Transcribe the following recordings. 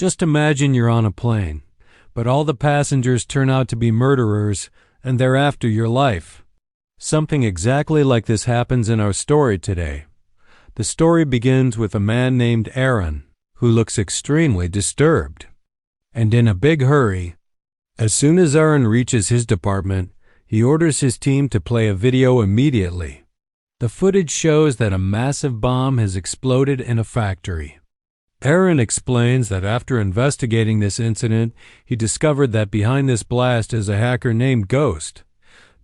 Just imagine you're on a plane, but all the passengers turn out to be murderers and they're after your life. Something exactly like this happens in our story today. The story begins with a man named Aaron, who looks extremely disturbed and in a big hurry. As soon as Aaron reaches his department, he orders his team to play a video immediately. The footage shows that a massive bomb has exploded in a factory. Aaron explains that after investigating this incident, he discovered that behind this blast is a hacker named Ghost.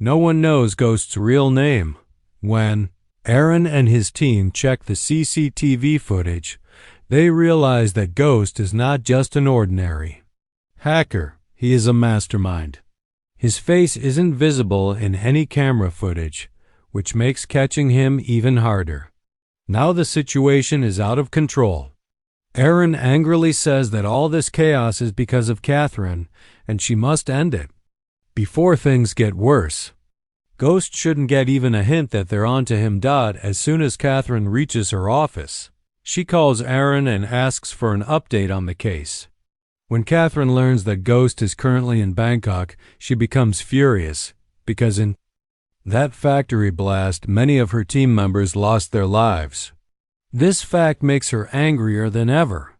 No one knows Ghost's real name. When Aaron and his team check the CCTV footage, they realize that Ghost is not just an ordinary hacker. He is a mastermind. His face isn't visible in any camera footage, which makes catching him even harder. Now the situation is out of control. Aaron angrily says that all this chaos is because of Catherine, and she must end it before things get worse. Ghost shouldn't get even a hint that they're on to him. As soon as Catherine reaches her office, she calls Aaron and asks for an update on the case. When Catherine learns that Ghost is currently in Bangkok, she becomes furious, because in that factory blast, many of her team members lost their lives. This fact makes her angrier than ever.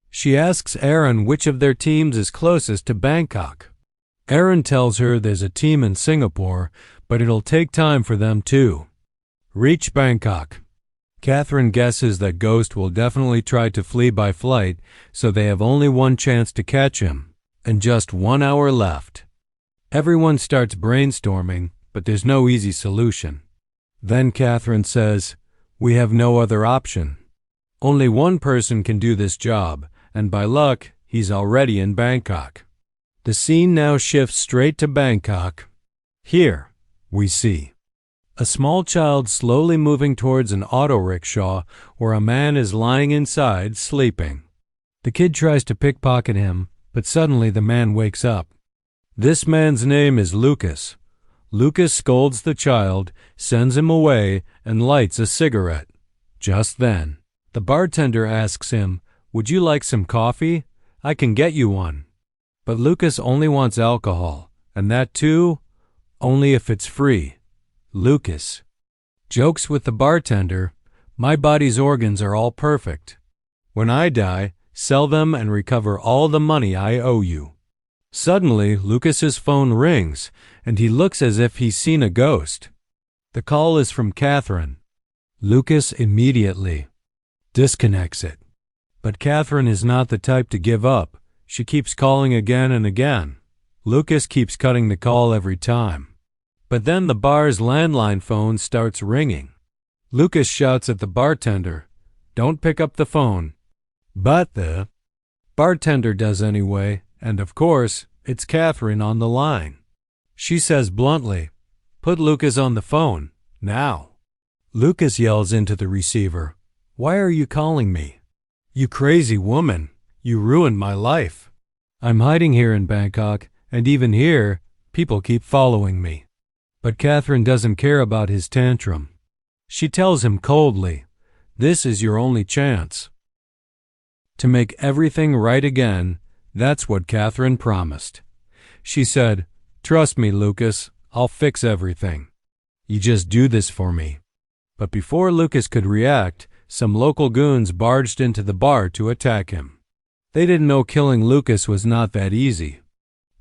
She asks Aaron which of their teams is closest to Bangkok. Aaron tells her there's a team in Singapore, but it'll take time for them to reach Bangkok. Catherine guesses that Ghost will definitely try to flee by flight, so they have only one chance to catch him, and just 1 hour left. Everyone starts brainstorming, but there's no easy solution. Then Catherine says, "We have no other option. Only one person can do this job, and by luck, he's already in Bangkok." The scene now shifts straight to Bangkok. Here, we see a small child slowly moving towards an auto rickshaw where a man is lying inside sleeping. The kid tries to pickpocket him, but suddenly the man wakes up. This man's name is Lucas. Lucas scolds the child, sends him away, and lights a cigarette. Just then, the bartender asks him, "Would you like some coffee? I can get you one." But Lucas only wants alcohol, and that too, only if it's free. Lucas jokes with the bartender, "My body's organs are all perfect. When I die, sell them and recover all the money I owe you." Suddenly, Lucas's phone rings, and he looks as if he's seen a ghost. The call is from Catherine. Lucas immediately disconnects it. But Catherine is not the type to give up. She keeps calling again and again. Lucas keeps cutting the call every time. But then the bar's landline phone starts ringing. Lucas shouts at the bartender, "Don't pick up the phone." But the bartender does anyway, and of course, it's Catherine on the line. She says bluntly, "Put Lucas on the phone, now." Lucas yells into the receiver, "Why are you calling me? You crazy woman, you ruined my life. I'm hiding here in Bangkok, and even here, people keep following me." But Catherine doesn't care about his tantrum. She tells him coldly, "This is your only chance to make everything right again." That's what Catherine promised. She said, "Trust me, Lucas, I'll fix everything. You just do this for me." But before Lucas could react, some local goons barged into the bar to attack him. They didn't know killing Lucas was not that easy.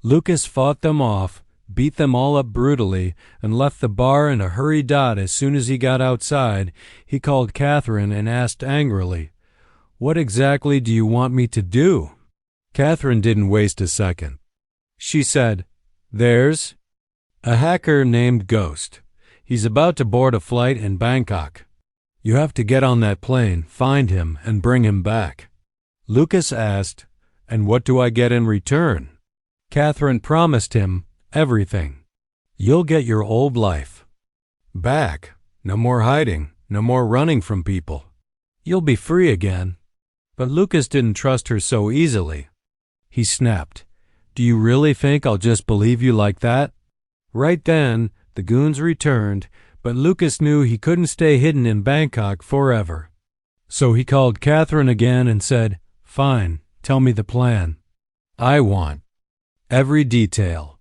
Lucas fought them off, beat them all up brutally, and left the bar in a hurry. As soon as he got outside, he called Catherine and asked angrily, "What exactly do you want me to do?" Catherine didn't waste a second. She said, "There's a hacker named Ghost. He's about to board a flight in Bangkok. You have to get on that plane, find him, and bring him back." Lucas asked, "And what do I get in return?" Catherine promised him everything. "You'll get your old life back. No more hiding, no more running from people. You'll be free again." But Lucas didn't trust her so easily. He snapped, "Do you really think I'll just believe you like that?" Right then, the goons returned, but Lucas knew he couldn't stay hidden in Bangkok forever. So he called Catherine again and said, "Fine, Tell me the plan. I want every detail.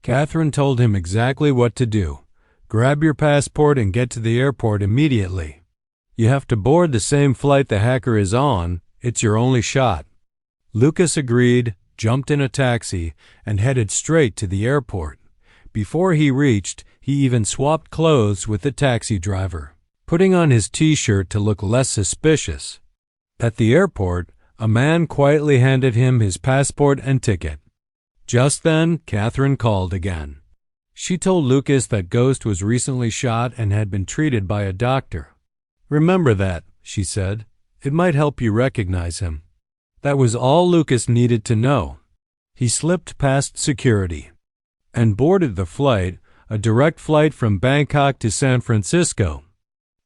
Catherine told him exactly what to do. Grab your passport and get to the airport immediately. You have to board the same flight the hacker is on. It's your only shot. Lucas agreed, jumped in a taxi, and headed straight to the airport. Before he reached, he even swapped clothes with the taxi driver, putting on his t-shirt to look less suspicious. At the airport, a man quietly handed him his passport and ticket. Just then, Catherine called again. She told Lucas that Ghost was recently shot and had been treated by a doctor. "Remember that," she said. "It might help you recognize him." That was all Lucas needed to know. He slipped past security and boarded the flight, a direct flight from Bangkok to San Francisco.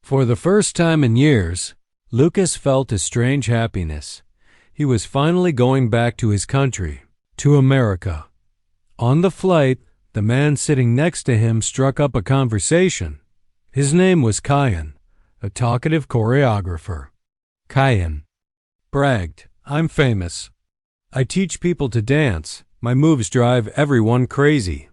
For the first time in years, Lucas felt a strange happiness. He was finally going back to his country, to America. On the flight, the man sitting next to him struck up a conversation. His name was Kyan, a talkative choreographer. Kyan bragged, "I'm famous. I teach people to dance. My moves drive everyone crazy."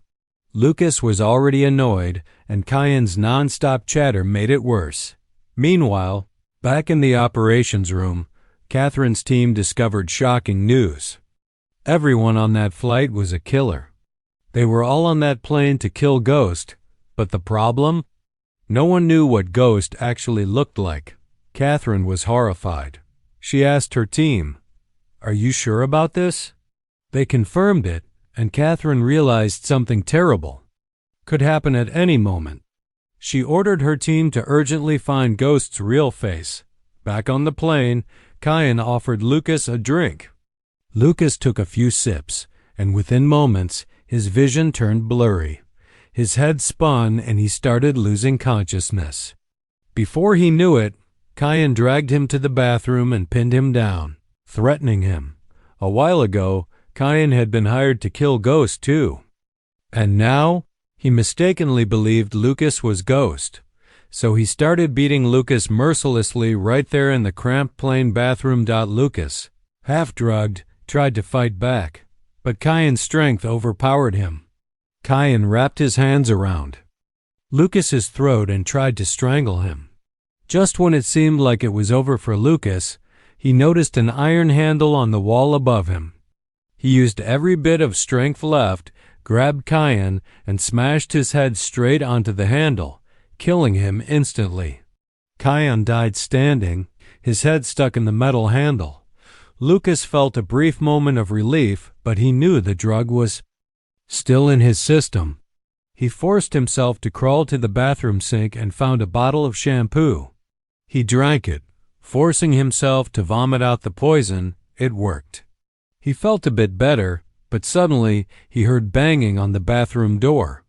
Lucas was already annoyed, and Kyan's non-stop chatter made it worse. Meanwhile, back in the operations room, Catherine's team discovered shocking news. Everyone on that flight was a killer. They were all on that plane to kill Ghost, but the problem? No one knew what Ghost actually looked like. Catherine was horrified. She asked her team, "Are you sure about this?" They confirmed it, and Catherine realized something terrible could happen at any moment. She ordered her team to urgently find Ghost's real face. Back on the plane, Kyan offered Lucas a drink. Lucas took a few sips, and within moments, his vision turned blurry. His head spun and he started losing consciousness. Before he knew it, Kyan dragged him to the bathroom and pinned him down, threatening him. A while ago, Kyan had been hired to kill Ghost too. And now, he mistakenly believed Lucas was Ghost. So he started beating Lucas mercilessly right there in the cramped plane bathroom. Lucas, half-drugged, tried to fight back, but Kyan's strength overpowered him. Kyan wrapped his hands around Lucas's throat and tried to strangle him. Just when it seemed like it was over for Lucas, he noticed an iron handle on the wall above him. He used every bit of strength left, grabbed Kyan, and smashed his head straight onto the handle, killing him instantly. Kyan died standing, his head stuck in the metal handle. Lucas felt a brief moment of relief, but he knew the drug was still in his system. He forced himself to crawl to the bathroom sink and found a bottle of shampoo. He drank it, forcing himself to vomit out the poison. It worked. He felt a bit better, but suddenly he heard banging on the bathroom door.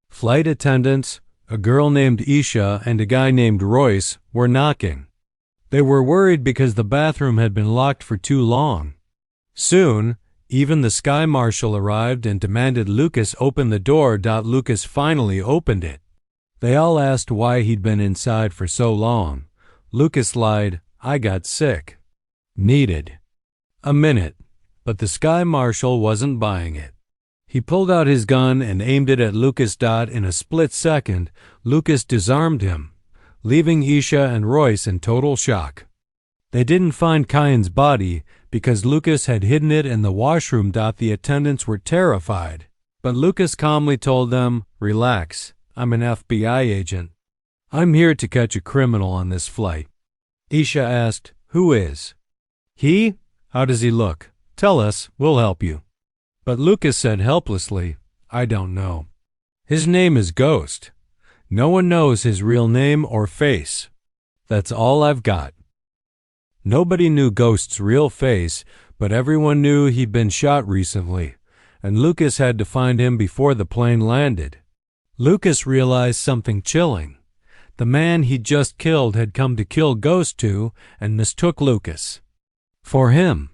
Flight attendants, a girl named Isha and a guy named Royce, were knocking. They were worried because the bathroom had been locked for too long. Soon, even the Sky Marshal arrived and demanded Lucas open the door. Lucas finally opened it. They all asked why he'd been inside for so long. Lucas lied, "I got sick." Needed a minute, but the Sky Marshal wasn't buying it. He pulled out his gun and aimed it at Lucas. In a split second, Lucas disarmed him, leaving Isha and Royce in total shock. They didn't find Kyan's body because Lucas had hidden it in the washroom. The attendants were terrified, but Lucas calmly told them, "Relax, I'm an FBI agent. I'm here to catch a criminal on this flight." Isha asked, "Who is he? How does he look? Tell us, we'll help you." But Lucas said helplessly, "I don't know. His name is Ghost. No one knows his real name or face. That's all I've got." Nobody knew Ghost's real face, but everyone knew he'd been shot recently, and Lucas had to find him before the plane landed. Lucas realized something chilling. The man he'd just killed had come to kill Ghost too and mistook Lucas for him.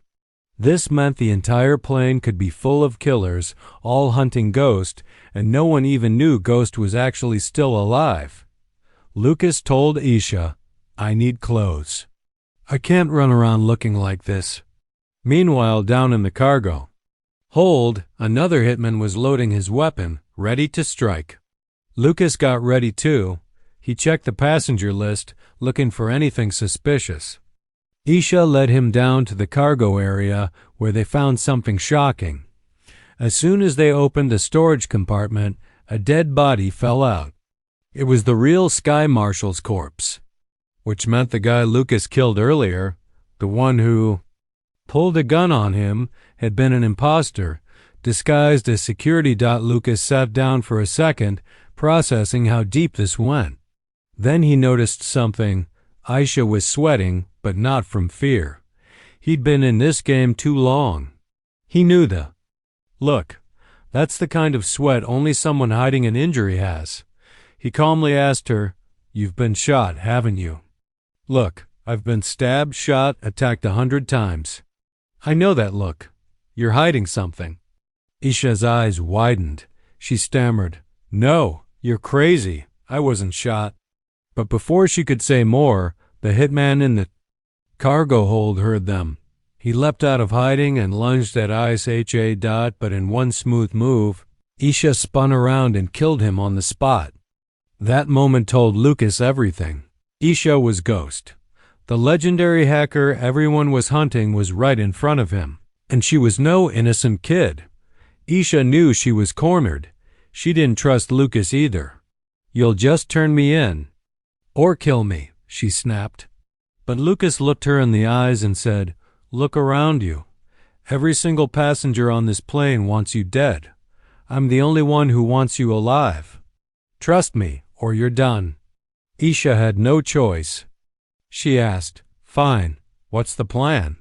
This meant the entire plane could be full of killers, all hunting Ghost, and no one even knew Ghost was actually still alive. Lucas told Isha, "I need clothes. I can't run around looking like this." Meanwhile, down in the cargo hold, another hitman was loading his weapon, ready to strike. Lucas got ready too. He checked the passenger list, looking for anything suspicious. Isha led him down to the cargo area where they found something shocking. As soon as they opened the storage compartment, a dead body fell out. It was the real Sky Marshal's corpse, which meant the guy Lucas killed earlier, the one who pulled a gun on him, had been an imposter, disguised as security. Lucas sat down for a second, processing how deep this went. Then he noticed something. Isha was sweating, but not from fear. He'd been in this game too long. He knew the look. That's the kind of sweat only someone hiding an injury has. He calmly asked her, "You've been shot, haven't you?" "Look, I've been stabbed, shot, attacked 100 times. I know that look. You're hiding something." Isha's eyes widened. She stammered, "No, you're crazy. I wasn't shot." But before she could say more, the hitman in the cargo hold heard them. He leapt out of hiding and lunged at Isha. But in one smooth move, Isha spun around and killed him on the spot. That moment told Lucas everything. Isha was Ghost. The legendary hacker everyone was hunting was right in front of him. And she was no innocent kid. Isha knew she was cornered. She didn't trust Lucas either. "You'll just turn me in or kill me," she snapped. But Lucas looked her in the eyes and said, "Look around you. Every single passenger on this plane wants you dead. I'm the only one who wants you alive. Trust me, or you're done." Isha had no choice. She asked, "Fine, what's the plan?"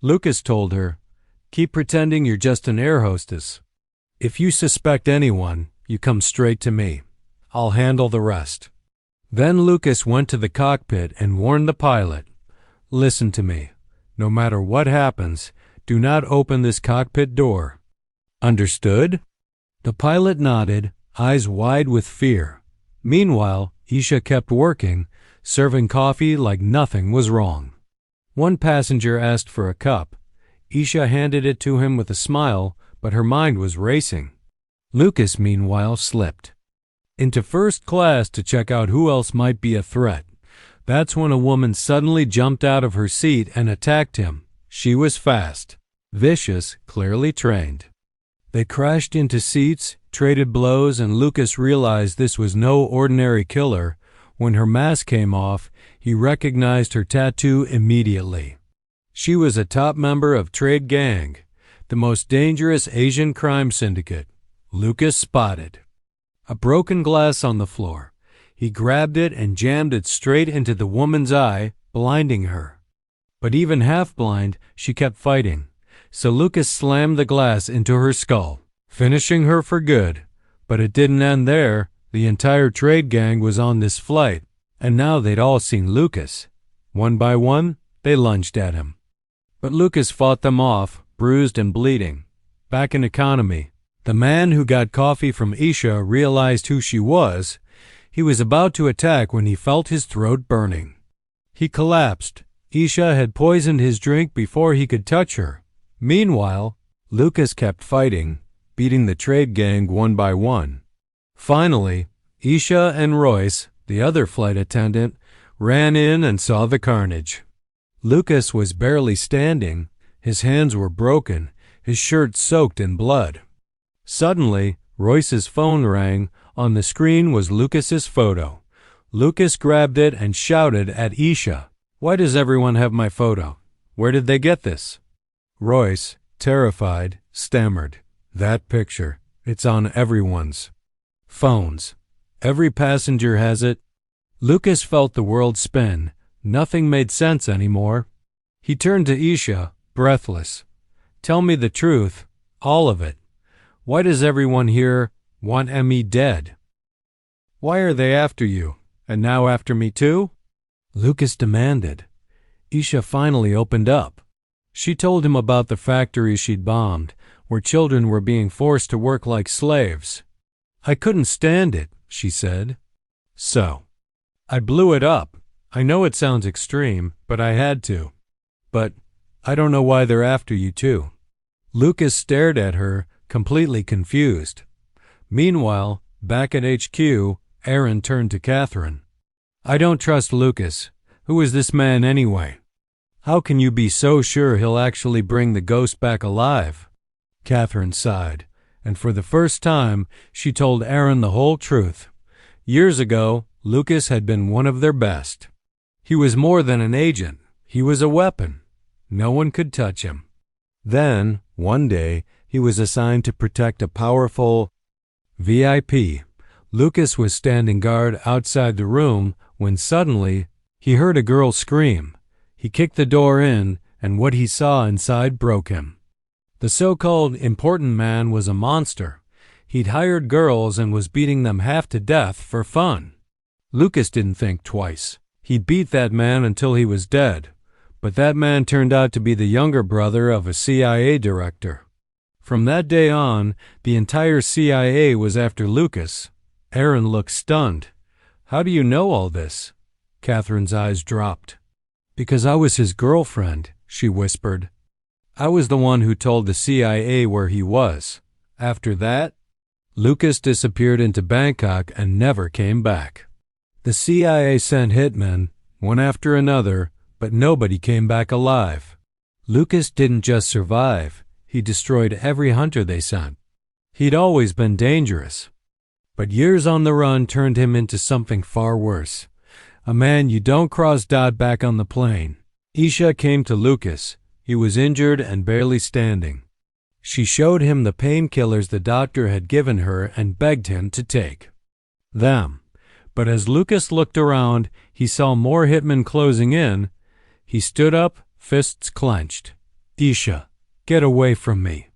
Lucas told her, "Keep pretending you're just an air hostess. If you suspect anyone, you come straight to me. I'll handle the rest." Then Lucas went to the cockpit and warned the pilot, "Listen to me. No matter what happens, do not open this cockpit door. Understood?" The pilot nodded, eyes wide with fear. Meanwhile, Isha kept working, serving coffee like nothing was wrong. One passenger asked for a cup. Isha handed it to him with a smile, but her mind was racing. Lucas, meanwhile, slipped into first class to check out who else might be a threat. That's when a woman suddenly jumped out of her seat and attacked him. She was fast, vicious, clearly trained. They crashed into seats, traded blows, and Lucas realized this was no ordinary killer. When her mask came off, he recognized her tattoo immediately. She was a top member of Trade Gang, the most dangerous Asian crime syndicate. Lucas spotted a broken glass on the floor. He grabbed it and jammed it straight into the woman's eye, blinding her. But even half blind, she kept fighting. So Lucas slammed the glass into her skull, finishing her for good. But it didn't end there. The entire Trade Gang was on this flight, and now they'd all seen Lucas. One by one, they lunged at him. But Lucas fought them off, bruised and bleeding. Back in economy, the man who got coffee from Isha realized who she was. He was about to attack when he felt his throat burning. He collapsed. Isha had poisoned his drink before he could touch her. Meanwhile, Lucas kept fighting, beating the Trade Gang one by one. Finally, Isha and Royce, the other flight attendant, ran in and saw the carnage. Lucas was barely standing. His hands were broken, his shirt soaked in blood. Suddenly, Royce's phone rang. On the screen was Lucas's photo. Lucas grabbed it and shouted at Isha, "Why does everyone have my photo? Where did they get this?" Royce, terrified, stammered, "That picture, it's on everyone's phones. Every passenger has it." Lucas felt the world spin. Nothing made sense anymore. He turned to Isha, breathless. "Tell me the truth, all of it. Why does everyone here want me dead? Why are they after you, and now after me too?" Lucas demanded. Isha finally opened up. She told him about the factory she'd bombed, where children were being forced to work like slaves. "I couldn't stand it," she said. "So I blew it up. I know it sounds extreme, but I had to." "But I don't know why they're after you too." Lucas stared at her, completely confused. Meanwhile, back at HQ, Aaron turned to Catherine. "I don't trust Lucas. Who is this man anyway? How can you be so sure he'll actually bring the ghost back alive?" Catherine sighed, and for the first time, she told Aaron the whole truth. Years ago, Lucas had been one of their best. He was more than an agent. He was a weapon. No one could touch him. Then, one day, he was assigned to protect a powerful VIP. Lucas was standing guard outside the room when suddenly he heard a girl scream. He kicked the door in, and what he saw inside broke him. The so-called important man was a monster. He'd hired girls and was beating them half to death for fun. Lucas didn't think twice. He'd beat that man until he was dead. But that man turned out to be the younger brother of a CIA director. From that day on, the entire CIA was after Lucas. Aaron looked stunned. "How do you know all this?" Catherine's eyes dropped. "Because I was his girlfriend," she whispered. "I was the one who told the CIA where he was. After that, Lucas disappeared into Bangkok and never came back. The CIA sent hitmen, one after another, but nobody came back alive. Lucas didn't just survive, he destroyed every hunter they sent. He'd always been dangerous. But years on the run turned him into something far worse. A man you don't cross dot back on the plane. Isha came to Lucas. He was injured and barely standing. She showed him the painkillers the doctor had given her and begged him to take them. But as Lucas looked around, he saw more hitmen closing in. He stood up, fists clenched. "Isha, get away from me.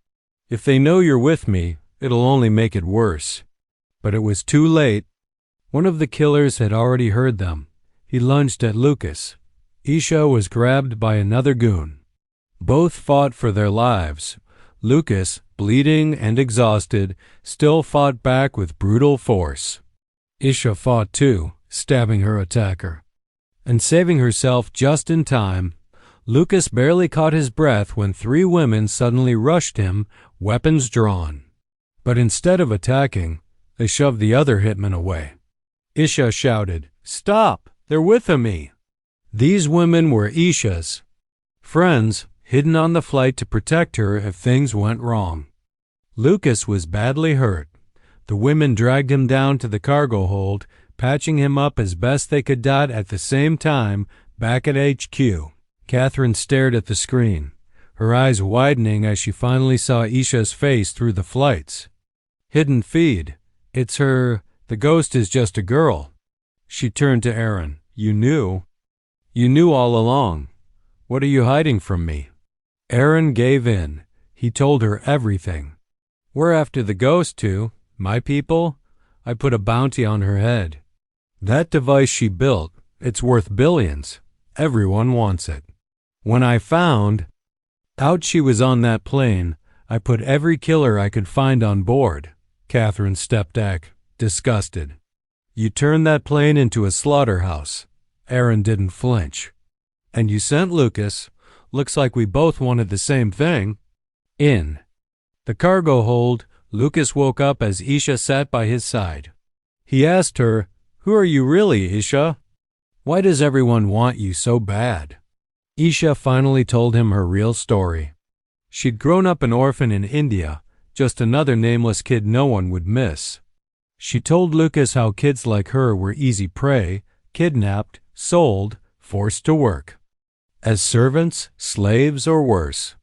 If they know you're with me, it'll only make it worse." But it was too late. One of the killers had already heard them. He lunged at Lucas. Isha was grabbed by another goon. Both fought for their lives. Lucas, bleeding and exhausted, still fought back with brutal force. Isha fought too, stabbing her attacker. And saving herself just in time, Lucas barely caught his breath when 3 women suddenly rushed him, weapons drawn. But instead of attacking, they shoved the other hitman away. Isha shouted, "Stop! They're with me!" These women were Isha's friends, hidden on the flight to protect her if things went wrong. Lucas was badly hurt. The women dragged him down to the cargo hold, patching him up as best they could. At the same time, back at HQ, Catherine stared at the screen, her eyes widening as she finally saw Isha's face through the flights. Hidden feed. It's her. The ghost is just a girl. She turned to Aaron. "You knew? You knew all along. What are you hiding from me?" Aaron gave in. He told her everything. "We're after the ghost too. My people. I put a bounty on her head. That device she built, it's worth billions. Everyone wants it. When I found out she was on that plane, I put every killer I could find on board." Catherine stepped back, disgusted. "You turned that plane into a slaughterhouse." Aaron didn't flinch. "And you sent Lucas. Looks like we both wanted the same thing." In the cargo hold, Lucas woke up as Isha sat by his side. He asked her, "Who are you really, Isha? Why does everyone want you so bad?" Isha finally told him her real story. She'd grown up an orphan in India, just another nameless kid no one would miss. She told Lucas how kids like her were easy prey, kidnapped, sold, forced to work. As servants, slaves, or worse.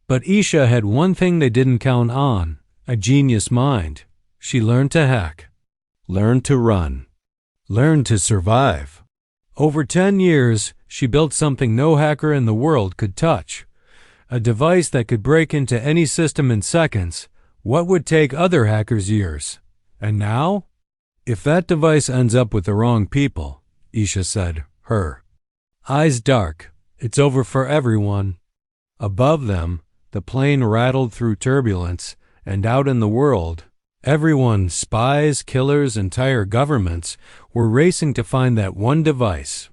But Isha had one thing they didn't count on, a genius mind. She learned to hack, learned to run, learned to survive. Over 10 years, she built something no hacker in the world could touch. A device that could break into any system in seconds, what would take other hackers years. And now? If that device ends up with the wrong people, Isha said, her eyes dark, it's over for everyone. Above them, the plane rattled through turbulence, and out in the world, everyone, spies, killers, entire governments, were racing to find that one device.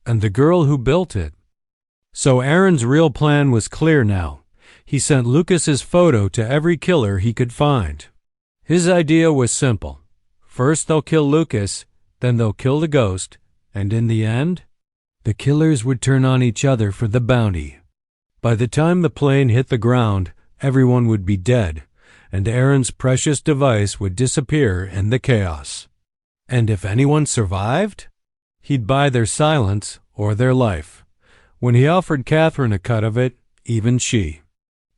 And the girl who built it, So Aaron's real plan was clear now. He sent Lucas's photo to every killer he could find. His idea was simple. First they'll kill Lucas, then they'll kill the ghost, and in the end, the killers would turn on each other for the bounty. By the time the plane hit the ground, everyone would be dead, and Aaron's precious device would disappear in the chaos. And if anyone survived, he'd buy their silence or their life. When he offered Catherine a cut of it, even she,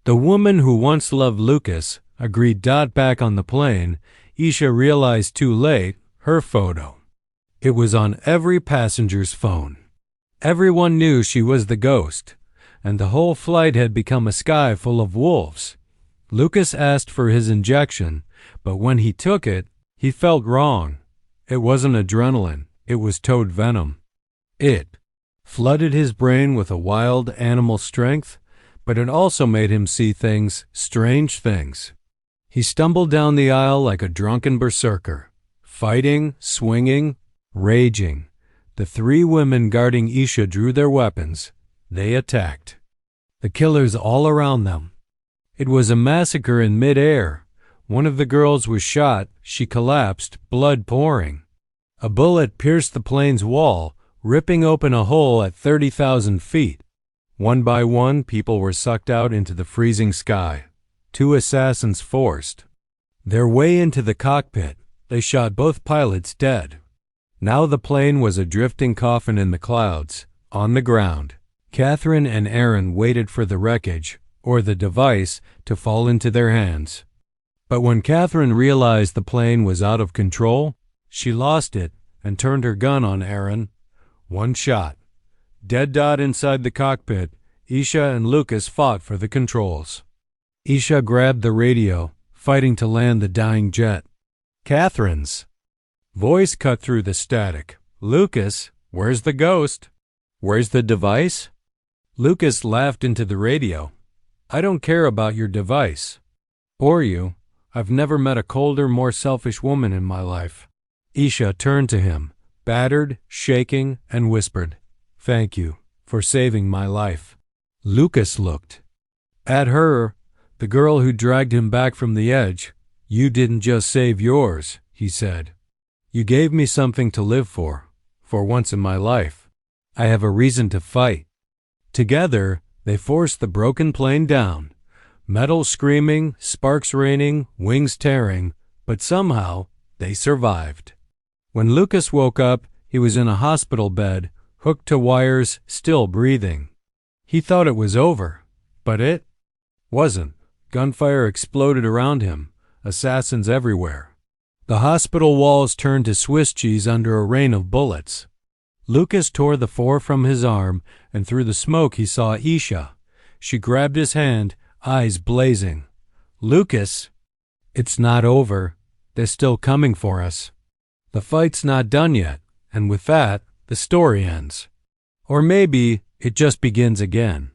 the woman who once loved Lucas, agreed. Back on the plane, Isha realized too late her photo. It was on every passenger's phone. Everyone knew she was the ghost, and the whole flight had become a sky full of wolves. Lucas asked for his injection, but when he took it, he felt wrong. It wasn't adrenaline, it was toad venom. It flooded his brain with a wild animal strength, but it also made him see things, strange things. He stumbled down the aisle like a drunken berserker, fighting, swinging, raging. The three women guarding Isha drew their weapons. They attacked. The killers all around them. It was a massacre in mid-air. One of the girls was shot. She collapsed, blood pouring. A bullet pierced the plane's wall, ripping open a hole at 30,000 feet. One by one, people were sucked out into the freezing sky. Two assassins forced their way into the cockpit. They shot both pilots dead. Now the plane was a drifting coffin in the clouds, on the ground. Catherine and Aaron waited for the wreckage, or the device, to fall into their hands. But when Catherine realized the plane was out of control, she lost it and turned her gun on Aaron. One shot. Dead inside the cockpit, Isha and Lucas fought for the controls. Isha grabbed the radio, fighting to land the dying jet. Catherine's voice cut through the static. Lucas, where's the ghost? Where's the device? Lucas laughed into the radio. I don't care about your device. Or you. I've never met a colder, more selfish woman in my life. Isha turned to him, battered, shaking, and whispered, Thank you for saving my life. Lucas looked at her, the girl who dragged him back from the edge. You didn't just save yours, he said. You gave me something to live for once in my life. I have a reason to fight. Together, they forced the broken plane down, metal screaming, sparks raining, wings tearing, but somehow they survived. When Lucas woke up, he was in a hospital bed, hooked to wires, still breathing. He thought it was over, but it wasn't. Gunfire exploded around him, assassins everywhere. The hospital walls turned to Swiss cheese under a rain of bullets. Lucas tore the 4 from his arm, and through the smoke he saw Isha. She grabbed his hand, eyes blazing. Lucas, it's not over. They're still coming for us. The fight's not done yet, and with that, the story ends. Or maybe it just begins again.